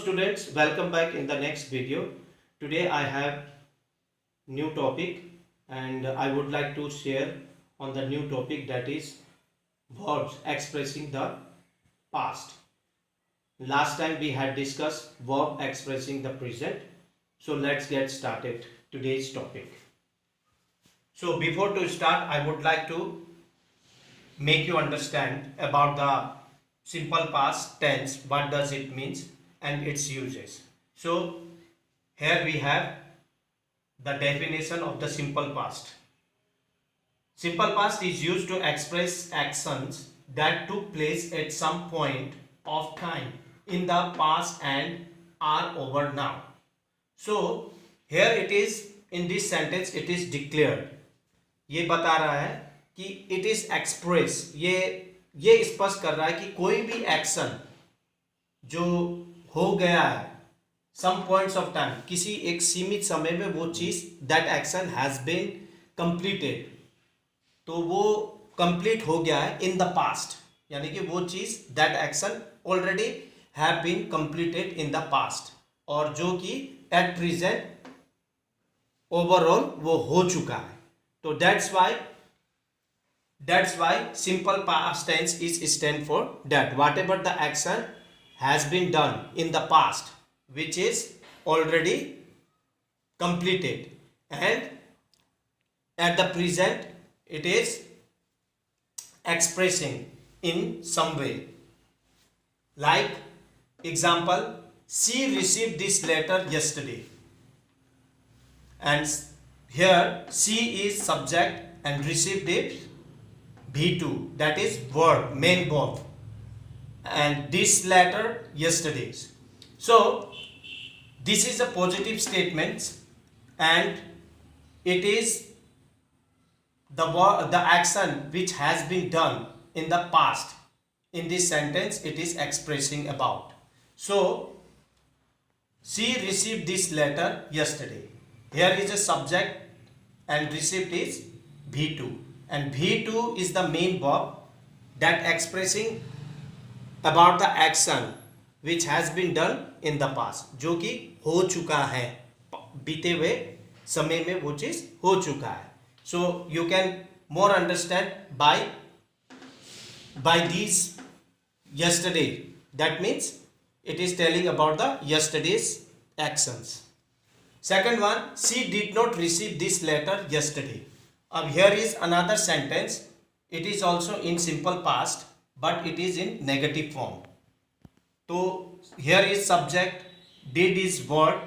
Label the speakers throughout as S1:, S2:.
S1: students, welcome back in the next video. Today I have new topic and I would like to share on the new topic, that is verbs expressing the past. Last time we had discussed verb expressing the present. So let's get started today's topic. So before to start, I would like to make you understand about the simple past tense, what does it means and its uses. So here we have the definition of the simple past. Simple past is used to express actions that took place at some point of time in the past and are over now. So here it is, in this sentence it is declared. ये बता रहा है कि it is express, ये स्पष्ट कर रहा है कि कोई भी एक्शन जो हो गया है सम पॉइंट्स ऑफ टाइम, किसी एक सीमित समय में वो चीज, that action has been completed, तो वो कंप्लीट हो गया है इन द पास्ट, यानी कि वो चीज, that action already have been completed in the past, और जो कि एट प्रेजेंट ओवरऑल वो हो चुका है. तो that's why simple past tense is stand for that whatever the action has been done in the past which is already completed, and at the present it is expressing in some way. Like example, she received this letter yesterday, and here she is subject and received it V2, that is verb, main verb, and this letter yesterday's. So this is a positive statement and it is the action which has been done in the past. In this sentence it is expressing about. So she received this letter yesterday. Here is a subject and received is V2, and V2 is the main verb that expressing about the action which has been done in the past, जो कि हो चुका है, बीते हुए समय में वो चीज हो चुका है. So you can more understand by these yesterday, that means it is telling about the yesterday's actions. Second one, she did not receive this letter yesterday. अब here is another sentence. It is also in simple past, but it is in negative form. So here is subject, did is verb.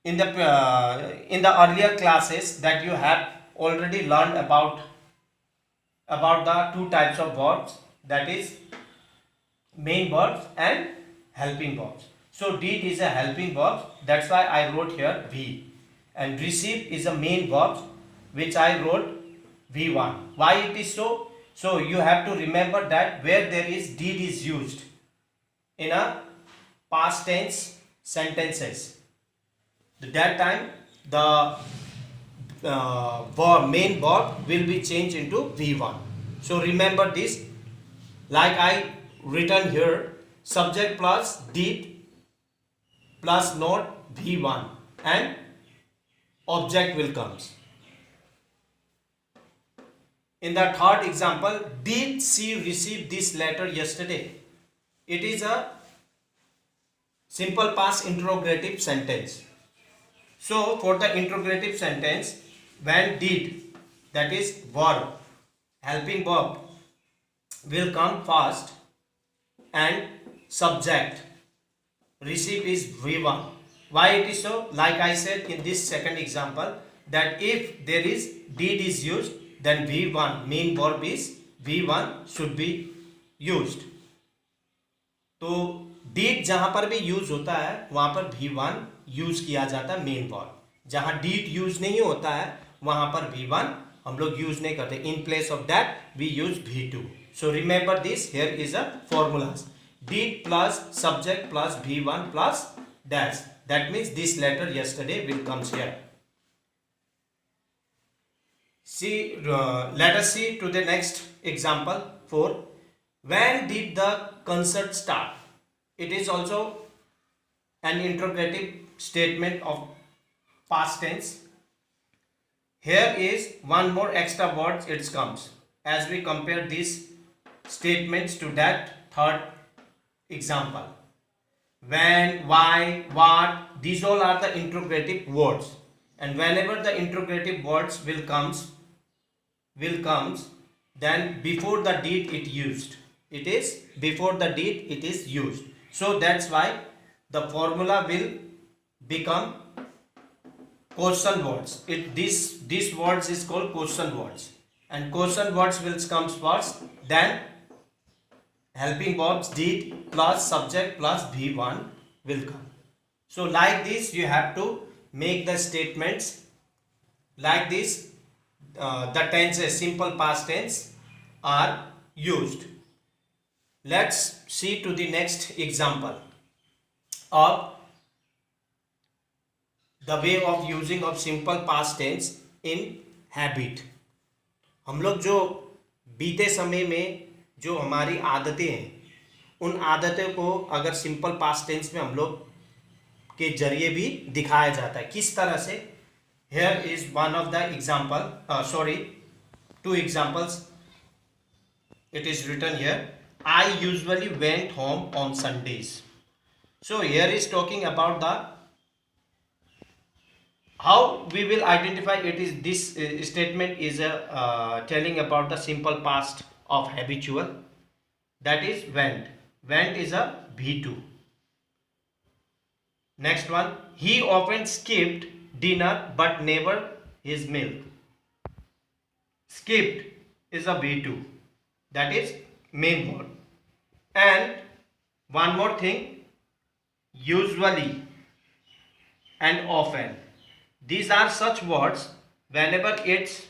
S1: In the earlier classes that you have already learned about the two types of verbs, that is main verbs and helping verbs. So did is a helping verb, that's why I wrote here V, and receive is a main verb which I wrote V1. Why it is so? So you have to remember that where there is did is used in a past tense sentences, at that time the main verb will be changed into V1. So remember this, like I written here, subject plus did plus not V1 and object will comes. In the third example, did she receive this letter yesterday? It is a simple past interrogative sentence. So for the interrogative sentence, when did, that is verb, helping verb, will come first and subject, receive is V1. Why it is so? Like I said in this second example, that if there is did is used, then V1, main verb is V1 should be used. तो did जहां पर भी use होता है वहां पर V1 use किया जाता है मेन वर्ब. जहां did यूज नहीं होता है वहां पर V1 हम लोग यूज नहीं करते. In place of that we use V2. So remember this, here is a formulas. Did plus subject plus V1 plus dash. That means this letter yesterday will comes here. See, let us see to the next example 4. When did the concert start? It is also an interrogative statement of past tense. Here is one more extra word it comes as we compare these statements to that third example. When, why, what, these all are the interrogative words, and whenever the interrogative words will comes, then before the deed it used. It is before the deed it is used. So that's why the formula will become question words. This words is called question words, and question words will comes first, then helping verbs did plus subject plus V1 will come. So like this you have to make the statements like this. The tenses, simple past tense are used. Let's see to the next example of the way of using of simple past tense in habit. हम लोग जो बीते समय में जो हमारी आदतें हैं, उन आदतों को अगर सिंपल पास्ट टेंस में हम लोग के जरिए भी दिखाया जाता है, किस तरह से. Here is one of the example, two examples. It is written here, I usually went home on Sundays. So here is talking about the how we will identify it is this statement is telling about the simple past of habitual, that is went. Went is a V2. Next one, he often skipped dinner but never his meal. Skipped is a V2, that is main word. And one more thing, usually and often. These are such words whenever it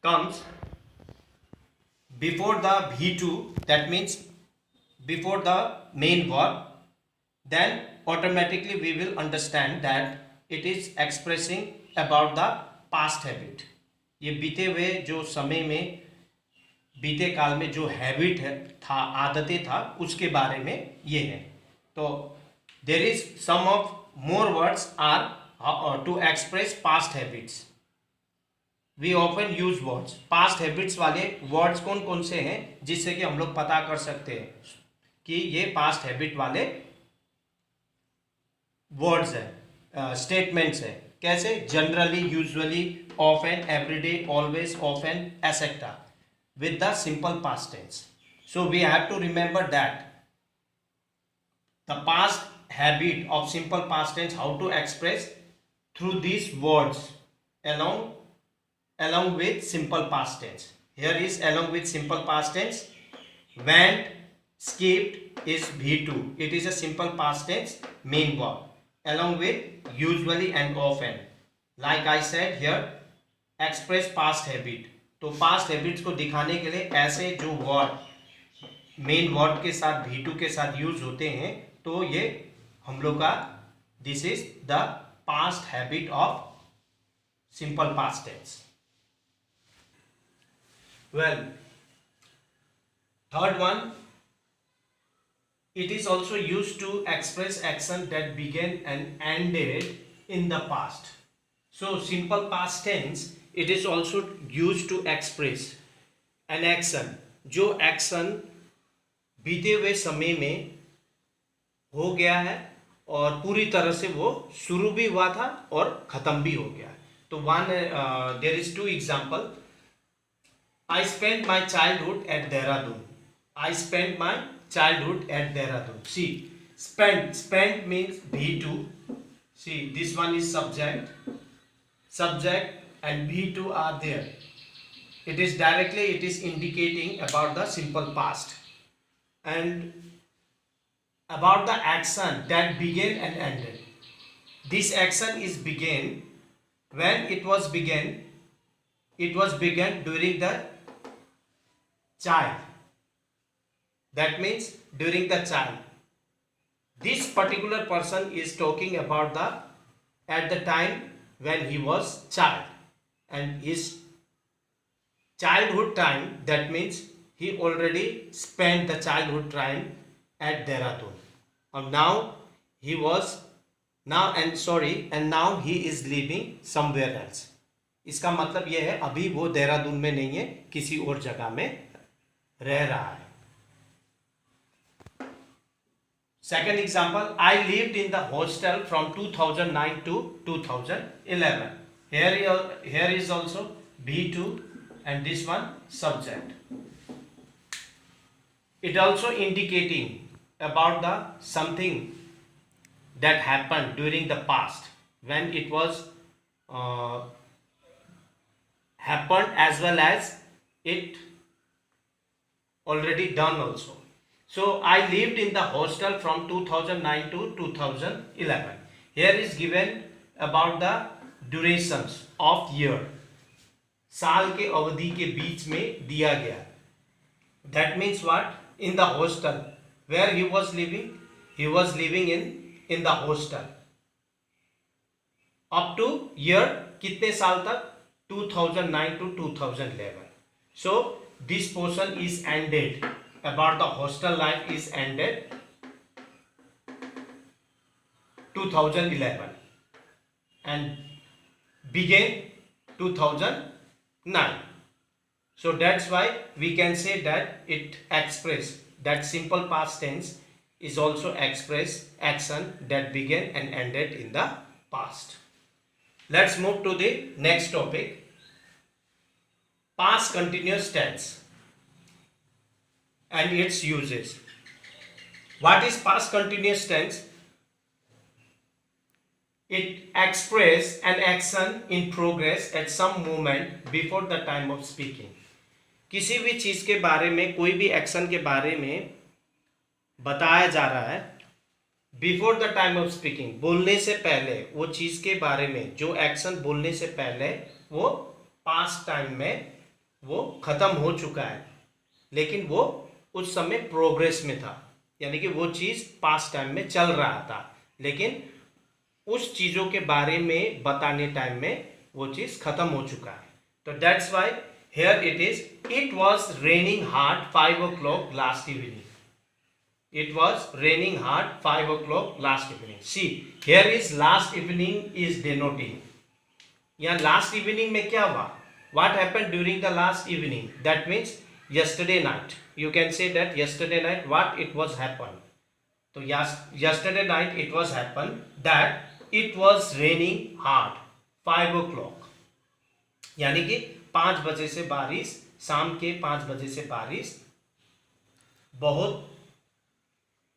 S1: comes before the V2, that means before the main verb, then automatically we will understand that it is expressing about the past habit. ये बीते हुए जो समय में, बीते काल में जो हैबिट है था, आदतें था, उसके बारे में ये है. तो there is some of more words are to express past habits. We often use words. Past habits वाले वर्ड्स कौन कौन से हैं जिससे कि हम लोग पता कर सकते हैं कि ये पास्ट हैबिट वाले वर्ड्स है, स्टेटमेंट्स है. कैसे? Generally, usually, often, everyday, always, often, etcetera with the simple past tense. So we have to remember that the past habit of simple past tense, how to express through these words along with simple past tense. Here is along with simple past tense. Went, skipped is V2. It is a simple past tense main verb. Along with usually and often. Like I said here, express past habit. तो past habits को दिखाने के लिए ऐसे जो word main word के साथ V2 के साथ यूज होते हैं, तो ये हम लोग का this is the past habit of simple past tense. Well, third one, it is also used to express action that began and ended in the past. So simple past tense, it is also used to express an action, जो action बीते हुए समय में हो गया है और पूरी तरह से वो शुरू भी हुआ था और खत्म भी हो गया. तो one there is two example. I spent my childhood at Dehradun. I spent my childhood at Dehradun. See, spent means V2. See, this one is subject and V2 are there. It is directly, it is indicating about the simple past and about the action that began and ended. This action is began. When it was began during the child. That means during the child. This particular person is talking about at the time when he was child, and his childhood time, that means he already spent the childhood time at Dehradun. now he was now he is living somewhere else. इसका मतलब यह है अभी वो देहरादून में नहीं है, किसी और जगह में रह रहा है. Second example, I lived in the hostel from 2009 to 2011. Here is also B2 and this one subject. It also indicating about the something that happened during the past when it was happened, as well as it already done also. So I lived in the hostel from 2009 to 2011. Here is given about the durations of year. साल के अवधि के बीच में दिया गया. That means what? In the hostel where he was living in the hostel up to year कितने साल तक? 2009 to 2011. So this portion is ended. About the hostel life is ended 2011 and began 2009. So that's why we can say that it express that simple past tense is also express action that began and ended in the past. Let's move to the next topic, past continuous tense and its uses. What is past continuous tense? It expresses an action in progress at some moment before the time of speaking. किसी भी चीज के बारे में, कोई भी action के बारे में बताया जा रहा है before the time of speaking, बोलने से पहले. वो चीज के बारे में जो एक्शन बोलने से पहले वो पास्ट टाइम में वो खत्म हो चुका है, लेकिन वो उस समय प्रोग्रेस में था, यानी कि वो चीज पास्ट टाइम में चल रहा था, लेकिन उस चीजों के बारे में बताने टाइम में वो चीज खत्म हो चुका है. तो that's why here it is, it was raining hard 5 o'clock last evening. It was raining hard 5 o'clock last evening. See, here is last evening is denoting. यहाँ last evening में क्या हुआ? What happened during the last evening? That means yesterday night. You can say that yesterday night what it was happened. तो yesterday night it was happened that it was raining hard 5 o'clock. यानी कि 5 बजे से बारिश, शाम के 5 बजे से बारिश, बहुत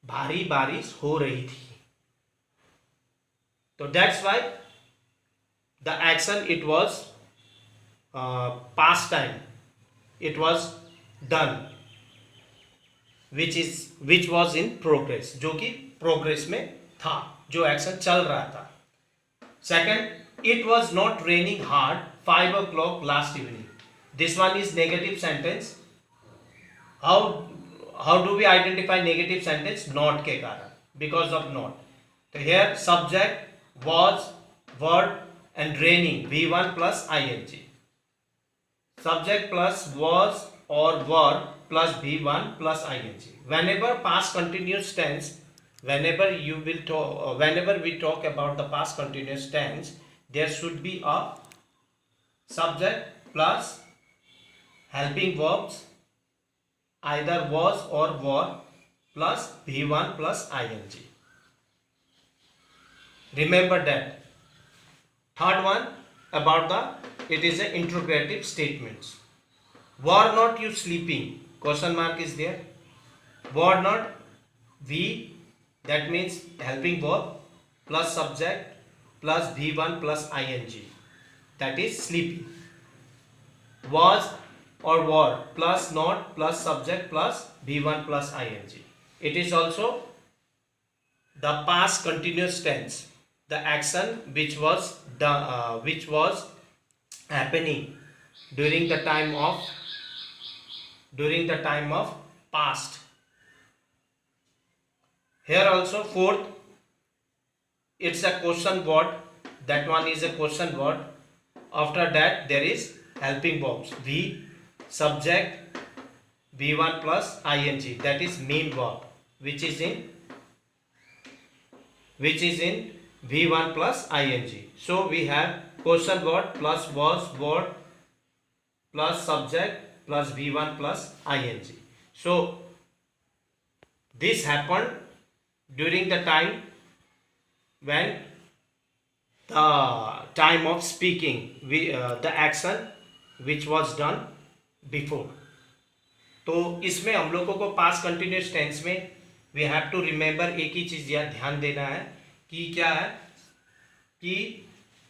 S1: भारी बारिश हो रही थी. तो that's why the action it was past time, it was done which was in progress, जो कि प्रोग्रेस में था, जो एक्शन चल रहा था. Second, it was not raining hard 5 o'clock last evening. This one is negative sentence. How do we identify negative sentence? Not के कारण, because of not. तो here subject, was, verb and raining, V1 plus ing. Subject plus was or verb plus V1 plus ing. Whenever past continuous tense, whenever we talk about the past continuous tense, there should be a subject plus helping verbs, either was or were, plus V1 plus ing. Remember that. Third one about it is an interrogative statements. Were not you sleeping? Question mark is there. Were not, V, that means helping verb plus subject plus V1 plus ing, that is sleeping. Was or were plus not plus subject plus V1 plus ing. It is also the past continuous tense, the action which was happening during the time of past. Here also fourth, it's a question word, that one is a question word. After that there is helping verbs, V, subject, V1 plus ing, that is main verb which is in which is in V1 plus ing. So we have question word plus was word plus subject plus V1 plus ing. So this happened during the time when the time of speaking, the action which was done before. तो इसमें हम लोगों को पास continuous tense में we have to remember एक ही चीज यार ध्यान देना है कि क्या है कि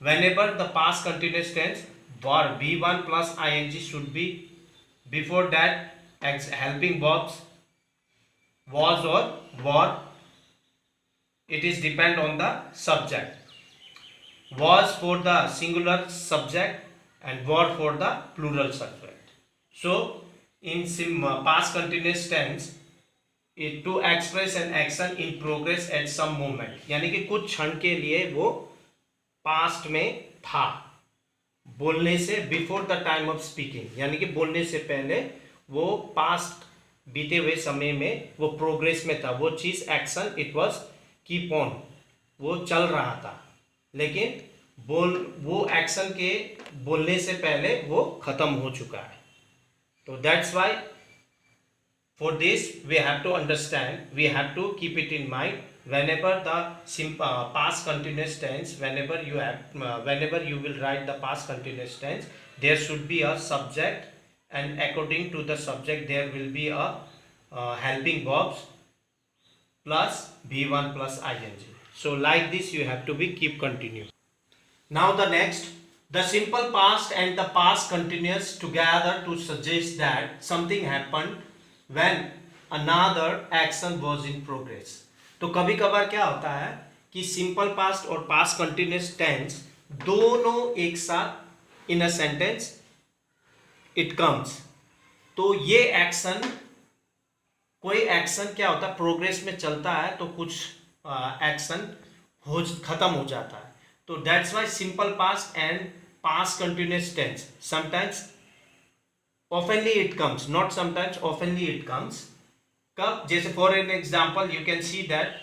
S1: whenever the past continuous tense verb V1 plus ing should be before that helping verbs was or were. It is depend on the subject. Was for the singular subject and were for the plural subject. So in past continuous tense it to express an action in progress at some moment, यानी कि कुछ क्षण के लिए वो past में था, बोलने से before the time of speaking, यानी कि बोलने से पहले वो पास्ट बीते हुए समय में वो प्रोग्रेस में था, वो चीज action it was keep on, वो चल रहा था, लेकिन वो एक्शन के बोलने से पहले वो खत्म हो चुका है. तो that's Y for this we have to understand, we have to keep it in mind whenever the past continuous tense, whenever you will write the past continuous tense, there should be a subject, and according to the subject there will be a helping verbs plus V1 plus ing. So like this you have to be keep continue. Now the next, the simple past and the past continuous together to suggest that something happened when another action was in progress. तो कभी कभार क्या होता है कि simple past और past continuous tense दोनों एक साथ इन अ सेंटेंस इट कम्स. तो ये एक्शन, कोई एक्शन क्या होता है प्रोग्रेस में चलता है तो कुछ एक्शन खत्म हो जाता है. तो that's why simple past and past continuous tense sometimes oftenly it comes, not sometimes, oftenly it comes. कब? जैसे for an example you can see that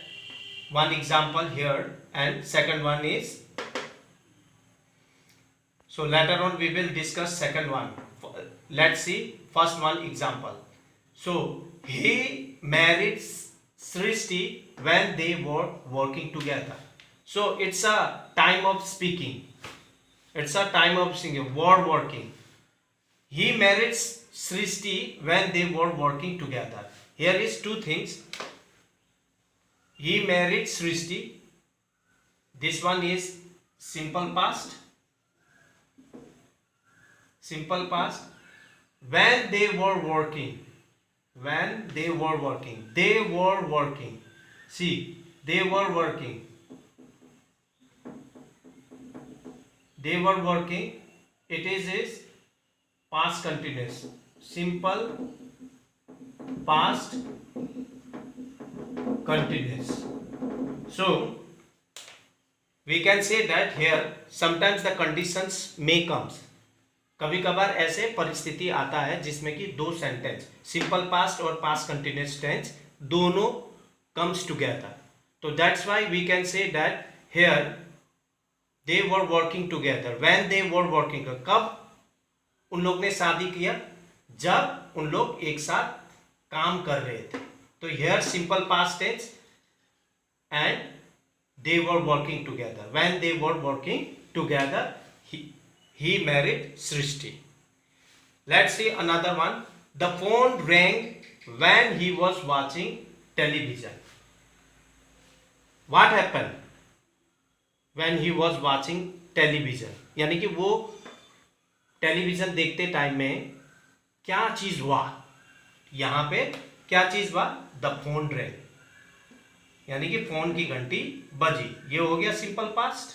S1: one example here and second one is, so later on we will discuss second one. Let's see first one example. So he married Srishti when they were working together. So it's a time of speaking, it's a time of singing, were working. He married Srishti when they were working together. Here is two things. He married Srishti. This one is simple past. Simple past. When they were working. When they were working. They were working. See, they were working. They were working. It is past continuous, simple past continuous. So we can say that here sometimes the conditions may comes. कभी कभार ऐसे परिस्थिति आता है जिसमें कि दो sentence simple past और पास्ट कंटिन्यूस टेंस दोनों comes together. तो that's why we can say that here they were working together. When they were working, कब उन लोग ने शादी किया? जब उन लोग एक साथ काम कर रहे थे. तो here simple past tense and they were working together. When they were working together he married Srishti. Let's see another one. The phone rang when he was watching television. What happened when he was watching television? यानी कि वो television देखते time में क्या चीज हुआ? यहां पे क्या चीज हुआ? द फोन रेंग, यानी कि फोन की घंटी बजी. ये हो गया simple past.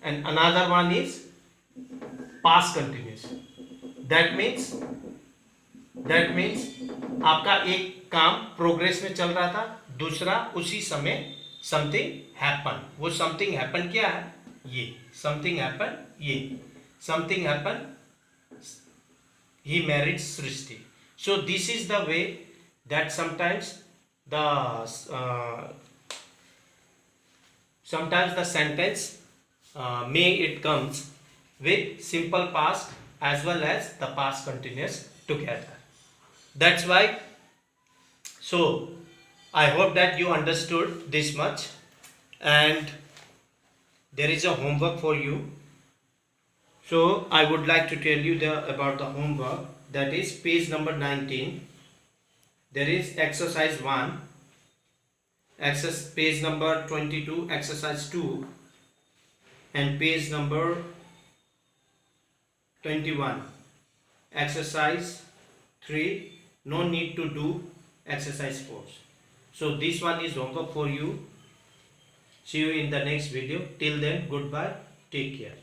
S1: And another one is past continuous. That means आपका एक काम प्रोग्रेस में चल रहा था, दूसरा उसी समय समथिंग हैपन. वो समथिंग हैपन क्या है? ये समथिंग हैपन, ये something happened, he married Srishti. So this is the way that sometimes the sometimes the sentence may it comes with simple past as well as the past continuous together. That's why, so I hope that you understood this much, and there is a homework for you. So I would like to tell you about the homework, that is page number 19. There is exercise 1, page number 22, exercise 2, and page number 21, exercise 3, no need to do exercise 4. So this one is homework for you. See you in the next video. Till then, goodbye. Take care.